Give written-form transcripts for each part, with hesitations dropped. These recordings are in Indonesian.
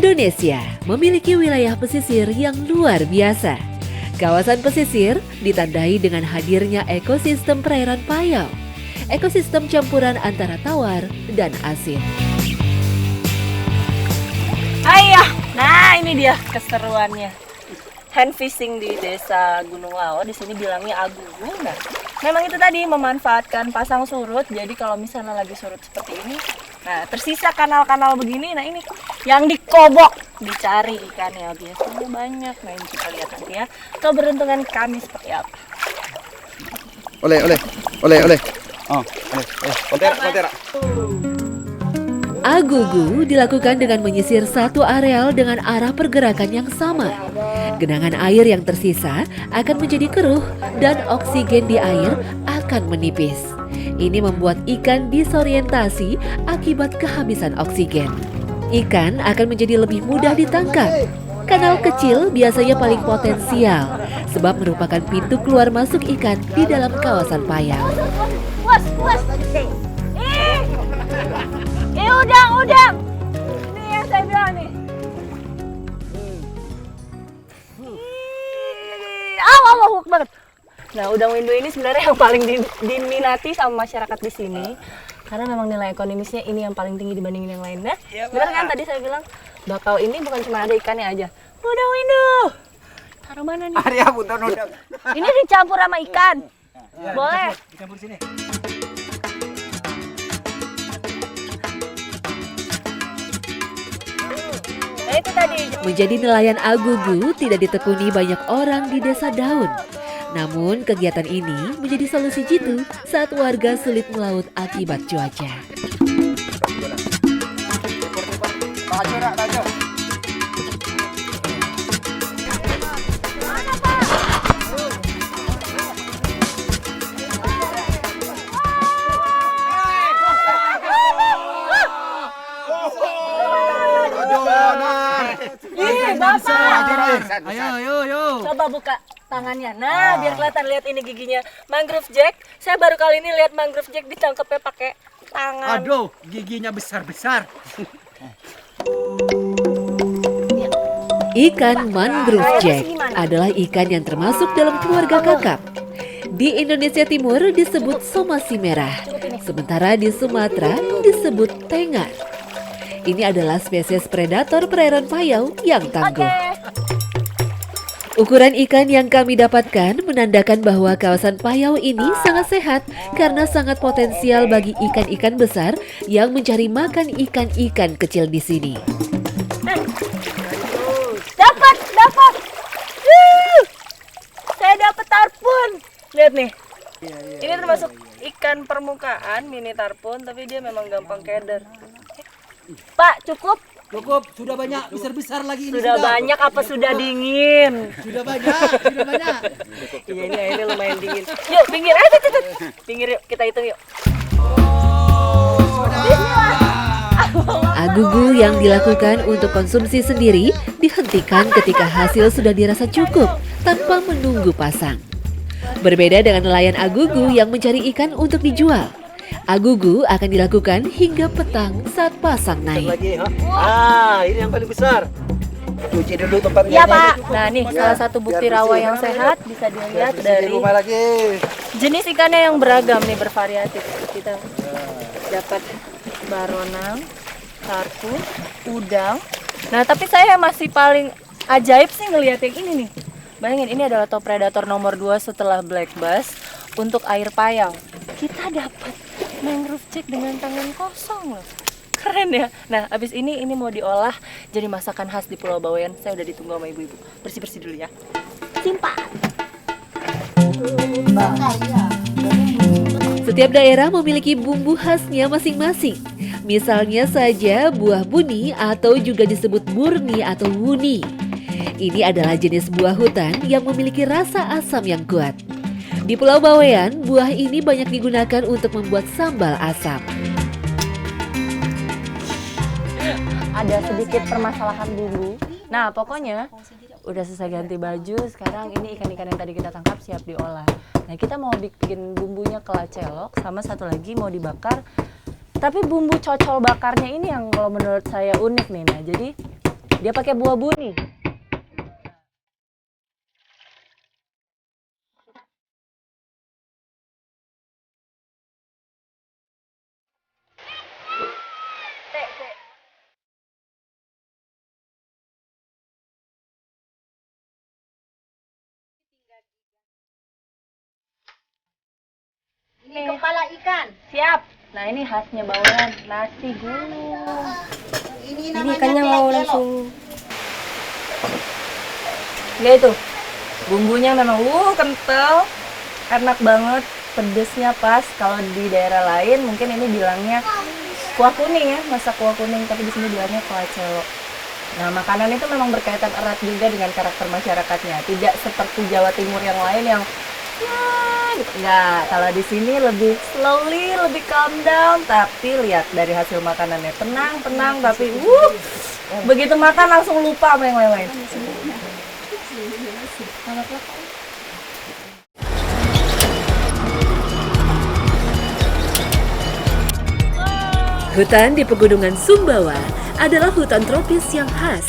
Indonesia memiliki wilayah pesisir yang luar biasa. Kawasan pesisir ditandai dengan hadirnya ekosistem perairan payau, ekosistem campuran antara tawar dan asin. Ayah, nah ini dia keseruannya. Hand fishing di Desa Gunung Lao, di sini bilangnya agugu. Nah, memang itu tadi memanfaatkan pasang surut. Jadi kalau misalnya lagi surut seperti ini, nah tersisa kanal-kanal begini, nah ini yang dikobok, dicari ikannya biasanya banyak. Nah ini kita lihat nanti ya keberuntungan kami seperti apa. Oleh. Oh, kontera. Agugu dilakukan dengan menyisir satu areal dengan arah pergerakan yang sama. Genangan air yang tersisa akan menjadi keruh dan oksigen di air akan menipis. Ini membuat ikan disorientasi akibat kehabisan oksigen. Ikan akan menjadi lebih mudah ditangkap. Kanal kecil biasanya paling potensial sebab merupakan pintu keluar masuk ikan di dalam kawasan payau. Puas. Udang. Ini yang saya bilang nih. Awuk banget. Nah, udang windu ini sebenarnya yang paling diminati sama masyarakat di sini. Karena memang nilai ekonomisnya ini yang paling tinggi dibandingin yang lainnya. Benar kan tadi saya bilang, bakau ini bukan cuma ada ikannya aja. Udang windu. Taruh mana nih? Area bukan udang. Ini dicampur sama ikan. Boleh. Dicampur sini. Nah, itu tadi. Menjadi nelayan agugu tidak ditekuni banyak orang di Desa Daun. Namun kegiatan ini menjadi solusi jitu saat warga sulit melaut akibat cuaca. Bapak. Ayo. Coba buka tangannya. Nah, biar kelihatan, lihat ini giginya. Mangrove Jack. Saya baru kali ini lihat mangrove Jack ditangkapnya pakai tangan. Aduh, giginya besar. Ikan mangrove jack adalah ikan yang termasuk dalam keluarga kakap. Di Indonesia Timur disebut somasi merah, sementara di Sumatera disebut tengar. Ini adalah spesies predator perairan payau yang tangguh. Ukuran ikan yang kami dapatkan menandakan bahwa kawasan payau ini sangat sehat karena sangat potensial bagi ikan-ikan besar yang mencari makan ikan-ikan kecil di sini. Dapat. Saya dapat tarpun. Lihat nih. Ini termasuk ikan permukaan, mini tarpun, tapi dia memang gampang keder. Pak, cukup? Cukup, sudah banyak, besar lagi ini. Sudah banyak apa sudah dingin? Sudah banyak. Iya, ini airnya lumayan dingin. Yuk, pinggir. Pinggir yuk, kita hitung yuk. Agugu yang dilakukan untuk konsumsi sendiri dihentikan ketika hasil sudah dirasa cukup tanpa menunggu pasang. Berbeda dengan nelayan agugu yang mencari ikan untuk dijual. Agugu akan dilakukan hingga petang saat pasang naik. Ini yang paling besar. Cuci dulu tempatnya. Iya, Pak. Nah, nih salah satu bukti rawa yang sehat bisa dilihat dari jenis ikannya yang beragam nih, bervariatif. Kita dapat baronang, tarpun, udang. Nah, tapi saya masih paling ajaib sih ngelihat yang ini nih. Bayangin, ini adalah top predator nomor 2 setelah black bass untuk air payau. Kita dapat mangrove jack dengan tangan kosong loh. Keren ya. Nah, abis ini mau diolah jadi masakan khas di Pulau Bawean. Saya udah ditunggu sama ibu-ibu. Bersih-bersih dulu ya. Simpan. Setiap daerah memiliki bumbu khasnya masing-masing. Misalnya saja buah buni atau juga disebut burni atau wuni. Ini adalah jenis buah hutan yang memiliki rasa asam yang kuat. Di Pulau Bawean, buah ini banyak digunakan untuk membuat sambal asam. Ada sedikit permasalahan bumbu. Nah, pokoknya udah selesai ganti baju. Sekarang ini ikan-ikan yang tadi kita tangkap siap diolah. Nah, kita mau bikin bumbunya kelacelok, sama satu lagi mau dibakar. Tapi bumbu cocol bakarnya ini yang kalau menurut saya unik nih. Nah, jadi Dia pakai buah buni. Ini kepala ikan. Siap. Nah ini khasnya Bawean, nasi gulung. Ini Ikannya mau langsung. Ya itu, bumbunya memang kental, enak banget, pedesnya pas. Kalau di daerah lain mungkin ini bilangnya kuah kuning ya, masak kuah kuning, tapi di sini bilangnya kuah celo. Nah makanan itu memang berkaitan erat juga dengan karakter masyarakatnya. Tidak seperti Jawa Timur yang lain yang enggak, kalau di sini lebih slowly, lebih calm down, tapi lihat dari hasil makanannya tenang, tapi begitu makan langsung lupa sama yang lain-lain. Hutan di Pegunungan Sumbawa adalah hutan tropis yang khas.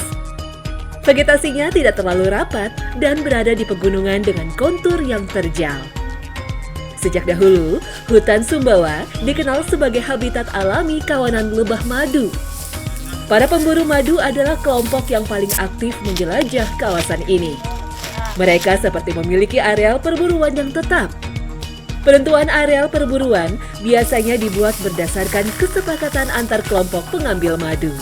Vegetasinya tidak terlalu rapat dan berada di pegunungan dengan kontur yang terjal. Sejak dahulu, hutan Sumbawa dikenal sebagai habitat alami kawanan lebah madu. Para pemburu madu adalah kelompok yang paling aktif menjelajah kawasan ini. Mereka seperti memiliki areal perburuan yang tetap. Penentuan areal perburuan biasanya dibuat berdasarkan kesepakatan antar kelompok pengambil madu.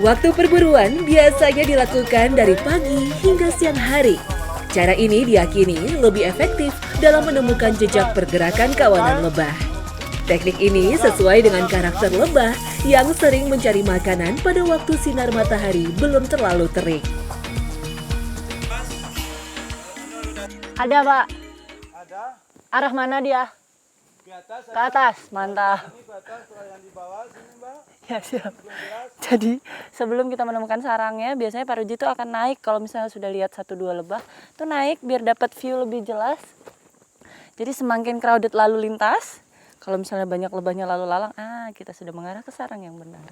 Waktu perburuan biasanya dilakukan dari pagi hingga siang hari. Cara ini diyakini lebih efektif dalam menemukan jejak pergerakan kawanan lebah. Teknik ini sesuai dengan karakter lebah yang sering mencari makanan pada waktu sinar matahari belum terlalu terik. Ada Pak? Ada. Arah mana dia? Ke atas, mantap. Ini ke atas, kalau yang di bawah sini Mbak. Ya siap. Jadi sebelum kita menemukan sarangnya, biasanya Pak Ruji itu akan naik. Kalau misalnya sudah lihat 1-2 lebah, tuh naik biar dapat view lebih jelas. Jadi semakin crowded lalu lintas, kalau misalnya banyak lebahnya lalu lalang, kita sudah mengarah ke sarang yang benar.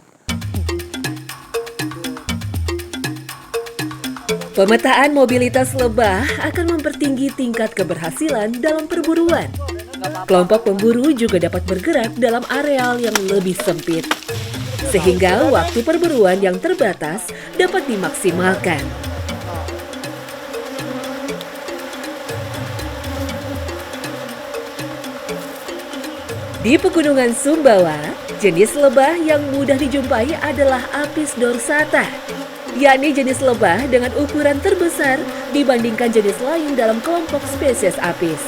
Pemetaan mobilitas lebah akan mempertinggi tingkat keberhasilan dalam perburuan. Kelompok pemburu juga dapat bergerak dalam areal yang lebih sempit, sehingga waktu perburuan yang terbatas dapat dimaksimalkan. Di Pegunungan Sumbawa, jenis lebah yang mudah dijumpai adalah Apis dorsata, yakni jenis lebah dengan ukuran terbesar dibandingkan jenis lain dalam kelompok spesies apis.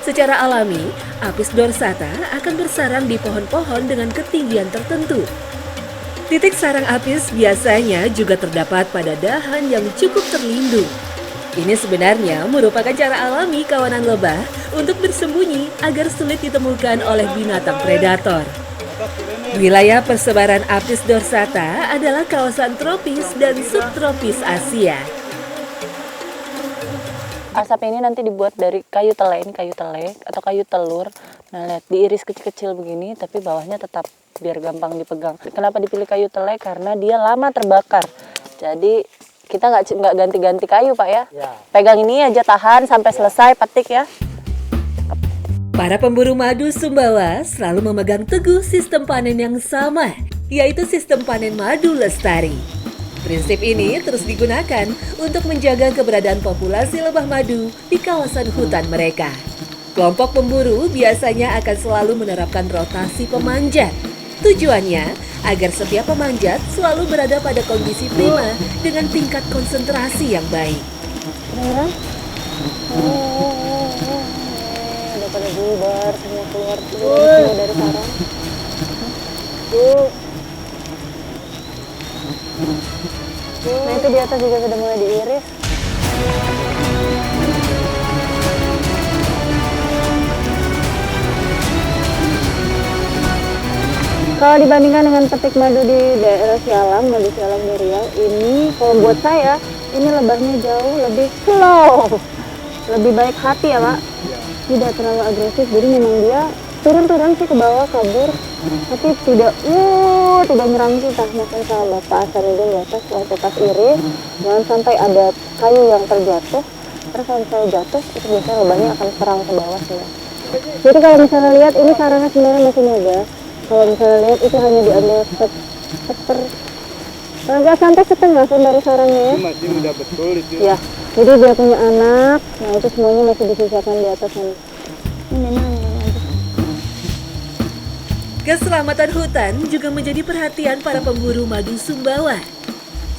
Secara alami, Apis dorsata akan bersarang di pohon-pohon dengan ketinggian tertentu. Titik sarang apis biasanya juga terdapat pada dahan yang cukup terlindung. Ini sebenarnya merupakan cara alami kawanan lebah untuk bersembunyi agar sulit ditemukan oleh binatang predator. Wilayah persebaran Apis dorsata adalah kawasan tropis dan subtropis Asia. Asap ini nanti dibuat dari kayu tele, ini kayu tele atau kayu telur. Nah lihat, diiris kecil-kecil begini tapi bawahnya tetap biar gampang dipegang. Kenapa dipilih kayu tele? Karena dia lama terbakar. Jadi kita nggak ganti-ganti kayu Pak ya. Pegang ini aja, tahan sampai selesai petik ya. Para pemburu madu Sumbawa selalu memegang teguh sistem panen yang sama, yaitu sistem panen madu lestari. Prinsip ini terus digunakan untuk menjaga keberadaan populasi lebah madu di kawasan hutan mereka. Kelompok pemburu biasanya akan selalu menerapkan rotasi pemanjat. Tujuannya agar setiap pemanjat selalu berada pada kondisi prima dengan tingkat konsentrasi yang baik. Udah pada bubar, semua keluar semua dari sarang. Nah itu di atas juga sudah mulai diiris. Kalau dibandingkan dengan petik madu di daerah Sialang, madu Sialang di Riau, ini kalau buat saya, ini lebahnya jauh lebih slow. Lebih baik hati ya Pak. Tidak terlalu agresif, jadi memang dia turun sih ke bawah kabur, tapi tidak nyerang kita. Makanya sama bapak Asanuddin di atas waktu pas iris, jangan sampai ada kayu yang terjatuh. Terus kalau misalnya jatuh, itu biasanya lubangnya akan serang ke bawah sih. Jadi kalau misalnya lihat ini sarangnya sebenarnya masih muda. Kalau misalnya lihat itu hanya diambil nggak sampai setengah pun dari sarangnya ya. Itu masih muda betul itu. Ya, jadi dia punya anak. Nah itu semuanya masih disisakan di atas sana. Keselamatan hutan juga menjadi perhatian para pemburu madu Sumbawa.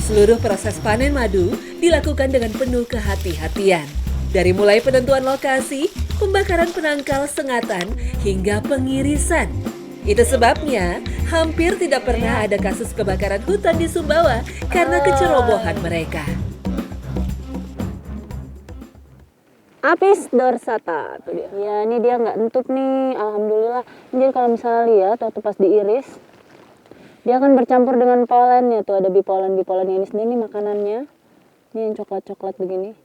Seluruh proses panen madu dilakukan dengan penuh kehati-hatian. Dari mulai penentuan lokasi, pembakaran penangkal sengatan, hingga pengirisan. Itu sebabnya hampir tidak pernah ada kasus kebakaran hutan di Sumbawa karena kecerobohan mereka. Apis dorsata, tuh dia. Ya ini dia nggak entuk nih, alhamdulillah. Jadi kalau misalnya lihat waktu pas diiris, dia akan bercampur dengan polennya. Tuh ada bipolen ini sendiri nih makanannya. Ini yang coklat-coklat begini.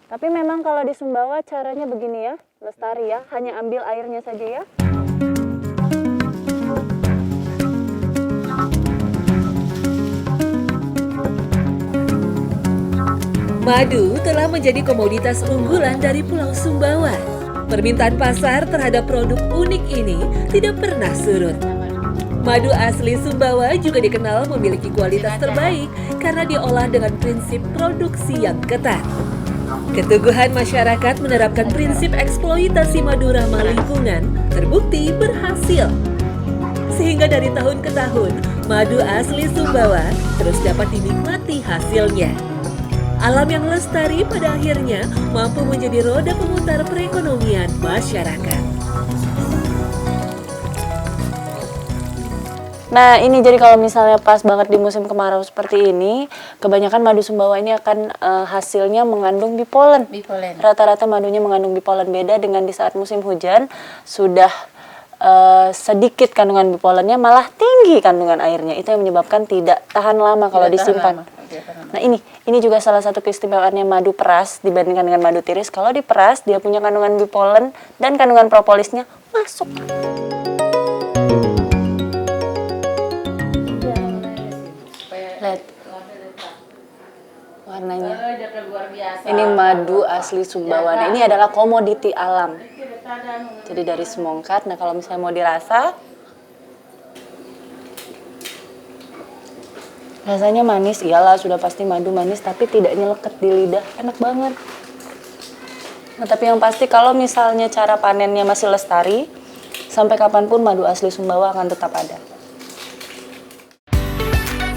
Tapi memang kalau di Sumbawa caranya begini ya, lestari ya, hanya ambil airnya saja ya. Madu telah menjadi komoditas unggulan dari Pulau Sumbawa. Permintaan pasar terhadap produk unik ini tidak pernah surut. Madu asli Sumbawa juga dikenal memiliki kualitas terbaik karena diolah dengan prinsip produksi yang ketat. Keteguhan masyarakat menerapkan prinsip eksploitasi madu ramah lingkungan terbukti berhasil. Sehingga dari tahun ke tahun, madu asli Sumbawa terus dapat dinikmati hasilnya. Alam yang lestari pada akhirnya mampu menjadi roda pemutar perekonomian masyarakat. Nah ini jadi kalau misalnya pas banget di musim kemarau seperti ini, kebanyakan madu Sumbawa ini akan hasilnya mengandung bipolen. Rata-rata madunya mengandung bipolen, beda dengan di saat musim hujan sudah sedikit kandungan bipolennya, malah tinggi kandungan airnya. Itu yang menyebabkan tidak tahan lama kalau disimpan. Nah ini juga salah satu keistimewaannya madu peras dibandingkan dengan madu tiris. Kalau diperas dia punya kandungan bipolen dan kandungan propolisnya masuk. Lihat warnanya. Ini madu asli Sumbawa. Nah, ini adalah komoditi alam. Jadi dari semongkat. Nah kalau misalnya mau dirasa, rasanya manis, iyalah sudah pasti madu manis, tapi tidak nyeleket di lidah, enak banget. Nah tapi yang pasti kalau misalnya cara panennya masih lestari, sampai kapanpun madu asli Sumbawa akan tetap ada.